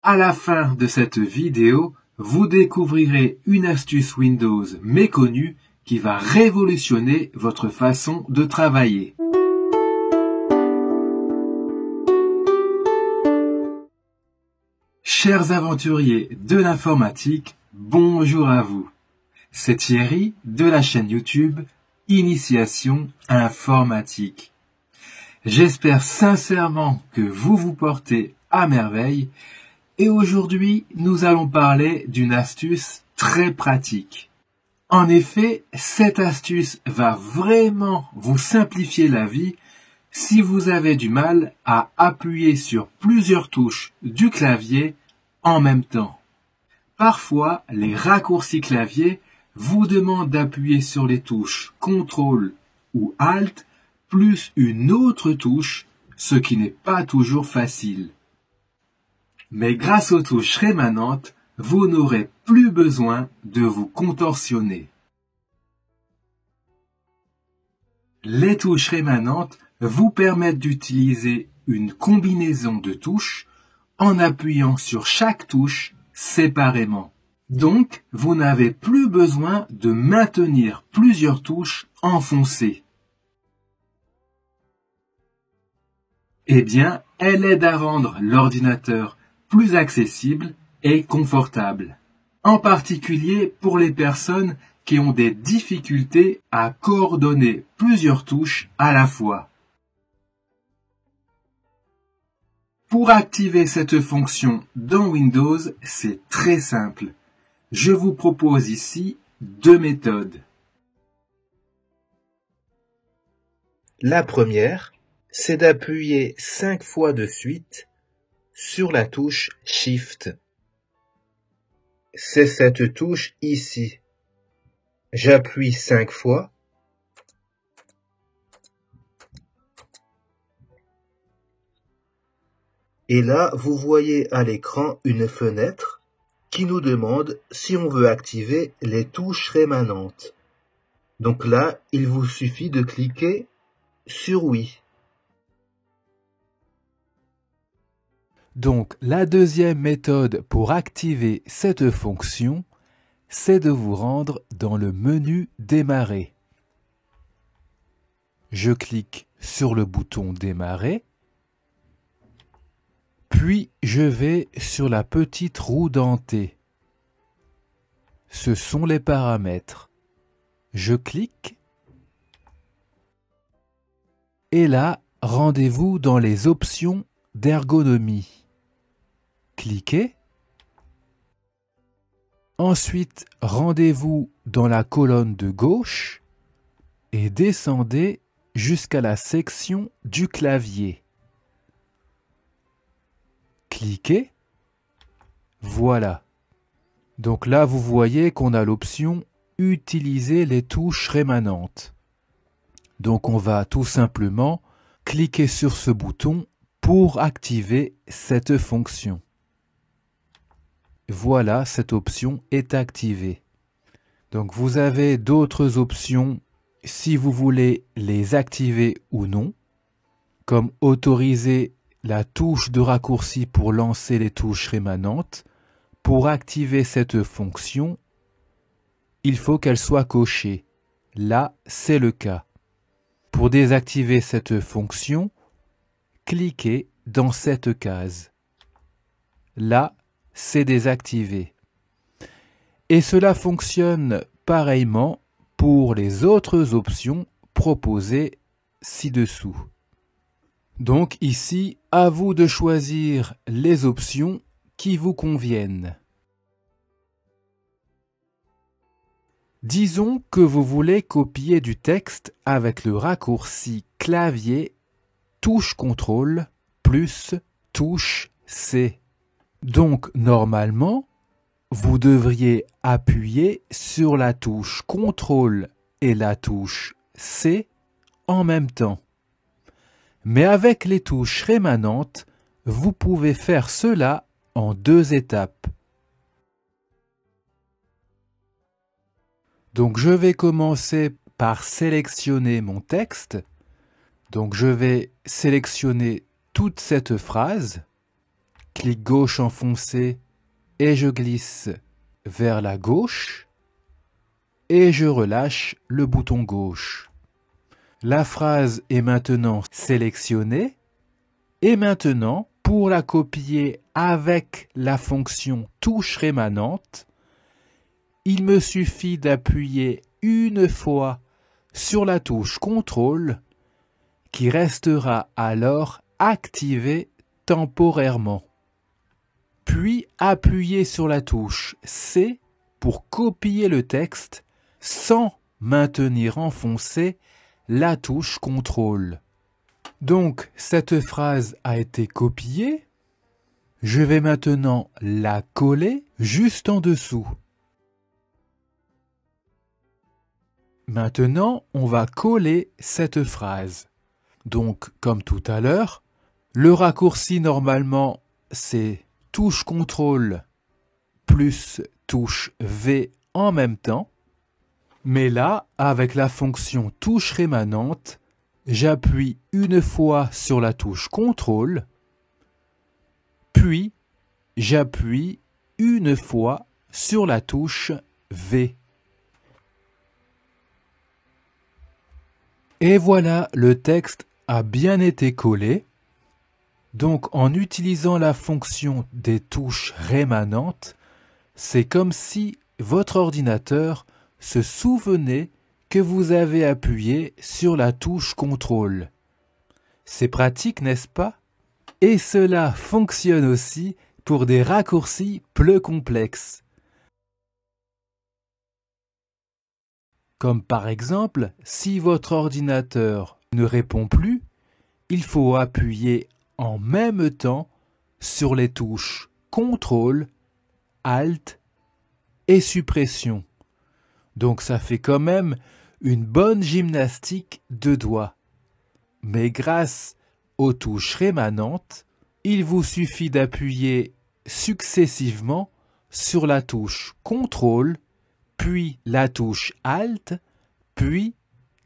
À la fin de cette vidéo, vous découvrirez une astuce Windows méconnue qui va révolutionner votre façon de travailler. Chers aventuriers de l'informatique, bonjour à vous. C'est Thierry de la chaîne YouTube Initiation Informatique. J'espère sincèrement que vous vous portez à merveille et aujourd'hui nous allons parler d'une astuce très pratique. En effet, cette astuce va vraiment vous simplifier la vie si vous avez du mal à appuyer sur plusieurs touches du clavier en même temps. Parfois, les raccourcis clavier vous demandent d'appuyer sur les touches CTRL ou ALT plus une autre touche, ce qui n'est pas toujours facile. Mais grâce aux touches rémanentes, vous n'aurez plus besoin de vous contorsionner. Les touches rémanentes vous permettent d'utiliser une combinaison de touches en appuyant sur chaque touche séparément. Donc, vous n'avez plus besoin de maintenir plusieurs touches enfoncées. Eh bien, elle aide à rendre l'ordinateur plus accessible et confortable. En particulier pour les personnes qui ont des difficultés à coordonner plusieurs touches à la fois. Pour activer cette fonction dans Windows, c'est très simple. Je vous propose ici deux méthodes. La première, c'est d'appuyer 5 fois de suite sur la touche Shift. C'est cette touche ici. J'appuie 5 fois. Et là, vous voyez à l'écran une fenêtre qui nous demande si on veut activer les touches rémanentes. Donc là, il vous suffit de cliquer sur oui. Donc, la deuxième méthode pour activer cette fonction, c'est de vous rendre dans le menu Démarrer. Je clique sur le bouton Démarrer, puis je vais sur la petite roue dentée. Ce sont les paramètres. Je clique et là, rendez-vous dans les options d'ergonomie. Cliquez. Ensuite, rendez-vous dans la colonne de gauche et descendez jusqu'à la section du clavier. Cliquez. Voilà. Donc là, vous voyez qu'on a l'option « Utiliser les touches rémanentes ». Donc on va tout simplement cliquer sur ce bouton pour activer cette fonction. Voilà, cette option est activée. Donc vous avez d'autres options si vous voulez les activer ou non, comme autoriser la touche de raccourci pour lancer les touches rémanentes. Pour activer cette fonction, il faut qu'elle soit cochée. Là, c'est le cas. Pour désactiver cette fonction, cliquez dans cette case. Là, c'est désactivé. Et cela fonctionne pareillement pour les autres options proposées ci-dessous. Donc ici, à vous de choisir les options qui vous conviennent. Disons que vous voulez copier du texte avec le raccourci clavier touche CTRL plus touche C. Donc normalement, vous devriez appuyer sur la touche CTRL et la touche C en même temps. Mais avec les touches rémanentes, vous pouvez faire cela en 2 étapes. Donc je vais commencer par sélectionner mon texte. Donc je vais sélectionner toute cette phrase. clic gauche enfoncé et je glisse vers la gauche et je relâche le bouton gauche. La phrase est maintenant sélectionnée et maintenant, pour la copier avec la fonction touche rémanente, il me suffit d'appuyer une fois sur la touche CTRL qui restera alors activée temporairement. Puis appuyer sur la touche C pour copier le texte sans maintenir enfoncée la touche CTRL. Donc cette phrase a été copiée. Je vais maintenant la coller juste en dessous. Maintenant, on va coller cette phrase. Donc, comme tout à l'heure, le raccourci normalement, c'est touche CTRL plus touche V en même temps. Mais là, avec la fonction touche rémanente, j'appuie une fois sur la touche CTRL, puis j'appuie une fois sur la touche V. Et voilà, le texte a bien été collé. Donc en utilisant la fonction des touches rémanentes, c'est comme si votre ordinateur se souvenait que vous avez appuyé sur la touche CTRL. C'est pratique, n'est-ce pas? Et cela fonctionne aussi pour des raccourcis plus complexes. Comme par exemple, si votre ordinateur ne répond plus, il faut appuyer en même temps sur les touches CTRL, ALT et suppression. Donc ça fait quand même une bonne gymnastique de doigts. Mais grâce aux touches rémanentes, il vous suffit d'appuyer successivement sur la touche CTRL, puis la touche ALT, puis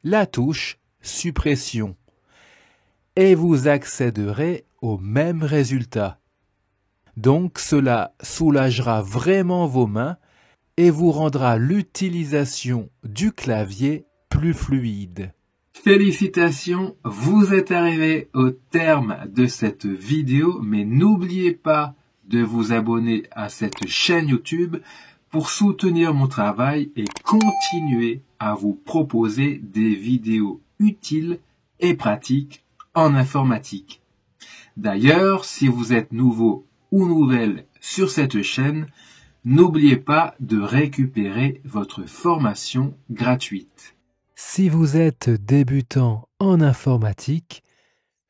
la touche suppression. Et vous accéderez au même résultat. Donc cela soulagera vraiment vos mains et vous rendra l'utilisation du clavier plus fluide. Félicitations, vous êtes arrivé au terme de cette vidéo, mais n'oubliez pas de vous abonner à cette chaîne YouTube pour soutenir mon travail et continuer à vous proposer des vidéos utiles et pratiques en informatique. D'ailleurs, si vous êtes nouveau ou nouvelle sur cette chaîne, n'oubliez pas de récupérer votre formation gratuite. Si vous êtes débutant en informatique,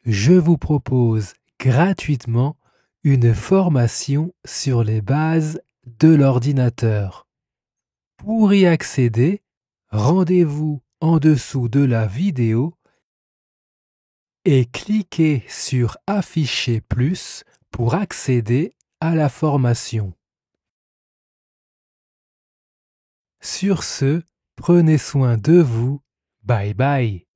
je vous propose gratuitement une formation sur les bases de l'ordinateur. Pour y accéder, rendez-vous en dessous de la vidéo et cliquez sur Afficher plus pour accéder à la formation. Sur ce, prenez soin de vous. Bye bye.